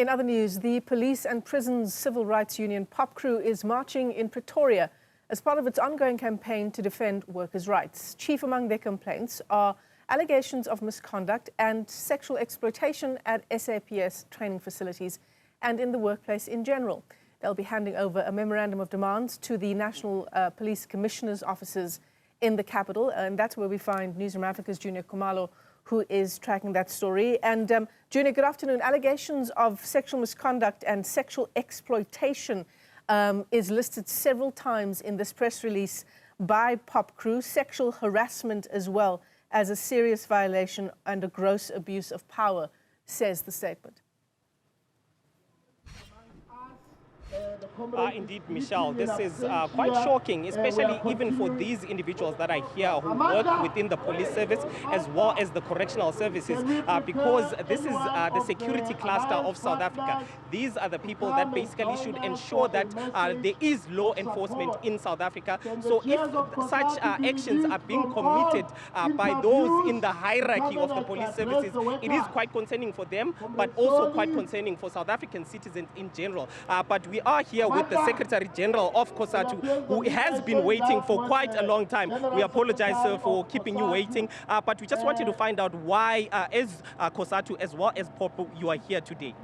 In other news, the Police and Prisons Civil Rights Union POPCRU is marching in Pretoria as part of its ongoing campaign to defend workers' rights. Chief among their complaints are allegations of misconduct and sexual exploitation at SAPS training facilities and in the workplace in general. They'll be handing over a memorandum of demands to the National Police Commissioner's offices in the capital, and that's where we find Newzroom Afrika's Juniour Khumalo, who is tracking that story. And Juniour, good afternoon. Allegations of sexual misconduct and sexual exploitation is listed several times in this press release by POPCRU. Sexual harassment as well as a serious violation and a gross abuse of power, says the statement. Indeed, Michelle, this is quite shocking, especially even for these individuals that are here who work within the police service as well as the correctional services, because this is the security cluster of South Africa. These are the people that basically should ensure that there is law enforcement in South Africa. So if such actions are being committed by those in the hierarchy of the police services, it is quite concerning for them, but also quite concerning for South African citizens in general. But we are here with the Secretary-General of COSATU, who has been waiting for quite a long time. We apologize, sir, for keeping you waiting, but we just wanted to find out why, as COSATU as well as POPCRU, you are here today.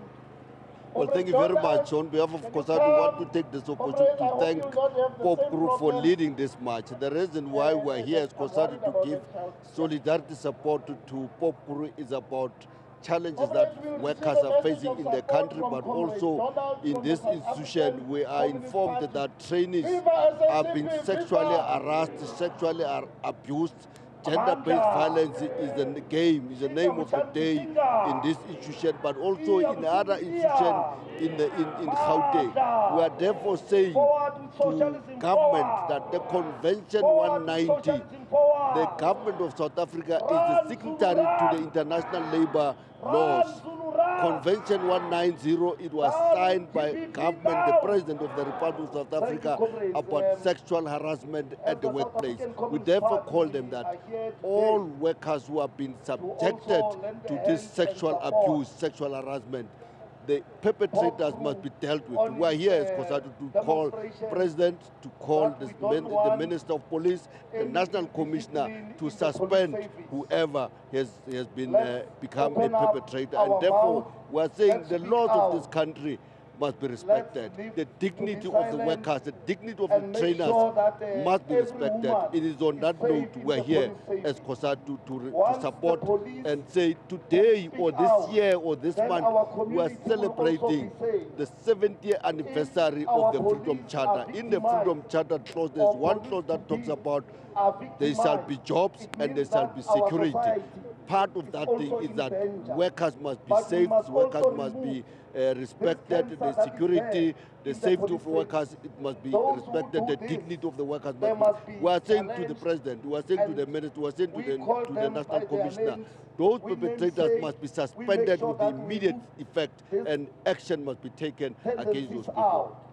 Well, thank you very much. On behalf of COSATU, we want to take this opportunity to thank POPCRU for leading this march. The reason why we're here as COSATU to give solidarity support to POPCRU is about challenges that workers are facing in the country, but also in this institution. We are informed that trainees have been sexually harassed, sexually abused. Gender-based violence is the game, is the name of the day in this institution, but also in other institutions in Gauteng. We are therefore saying to government that the Convention 190, the government of South Africa is the signatory to the international labor laws. Convention 190, it was signed by government, the President of the Republic of South Africa, about sexual harassment at the workplace. We therefore call them that all workers who have been subjected to this sexual abuse, sexual harassment, the perpetrators must be dealt with. We are here as COSATU to call President, to call the Minister of Police, the National Commissioner to suspend whoever has become a perpetrator. And therefore, we are saying the laws of this country must be respected. The dignity of the workers, the dignity of the trainers must be respected. It is on that note we are here as COSATU to support and say today or this year or this month we are celebrating the 70th anniversary of the Freedom Charter. In the Freedom Charter clause, there is one clause that talks about there shall be jobs and there shall be security. Part of that thing is that workers must be safe, workers must be respected, the security, the safety of workers, it must be respected, the dignity of the workers must be. We are saying to the President, we are saying to the Minister, we are saying to the National Commissioner, those perpetrators must be suspended with immediate effect and action must be taken against those people.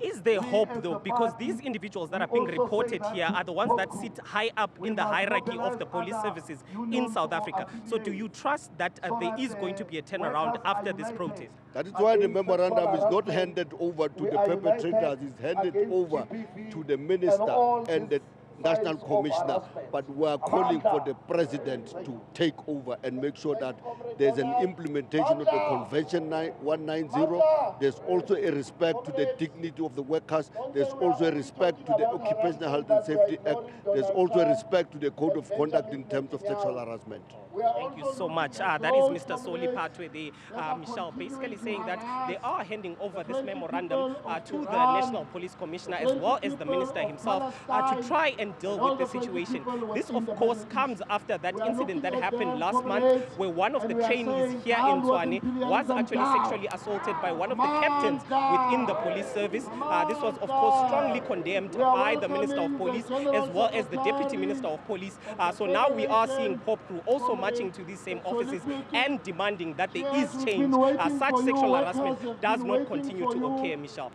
Is there hope, though, because these individuals that are being reported here are the ones that sit high up in the hierarchy of the police services in South Africa? So do you trust that there is going to be a turnaround after this protest? That is why the memorandum is not handed over to the perpetrators, it's handed over to the Minister and the National Commissioner, but we are calling for the President to take over and make sure that there's an implementation of the Convention 190. There's also a respect to the dignity of the workers. There's also a respect to the Occupational Health and Safety Act. There's also a respect to the Code of Conduct in terms of sexual harassment. Thank you so much. That is Mr. Solly Phetoe, Michelle, basically saying that they are handing over this memorandum to the National Police Commissioner as well as the Minister himself to try and deal with the situation. This, of course, comes after that incident that happened last month where one of the trainees here in Tshwane was actually sexually assaulted by one of the captains within the police service. This was, of course, strongly condemned by the Minister of Police as well as the Deputy Minister of Police. So now we are seeing POPCRU also marching to these same offices and demanding that there is change. Such sexual harassment does not continue to occur, Michelle.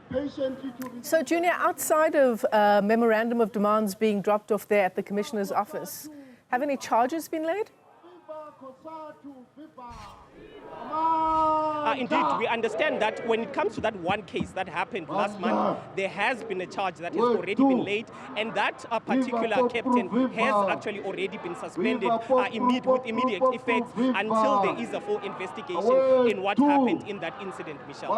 So, Juniour, outside of memorandum of demands being dropped off there at the Commissioner's office, have any charges been laid? Indeed, we understand that when it comes to that one case that happened last month, there has been a charge that has already been laid, and that particular captain has actually already been suspended with immediate effect until there is a full investigation in what happened in that incident, Michelle.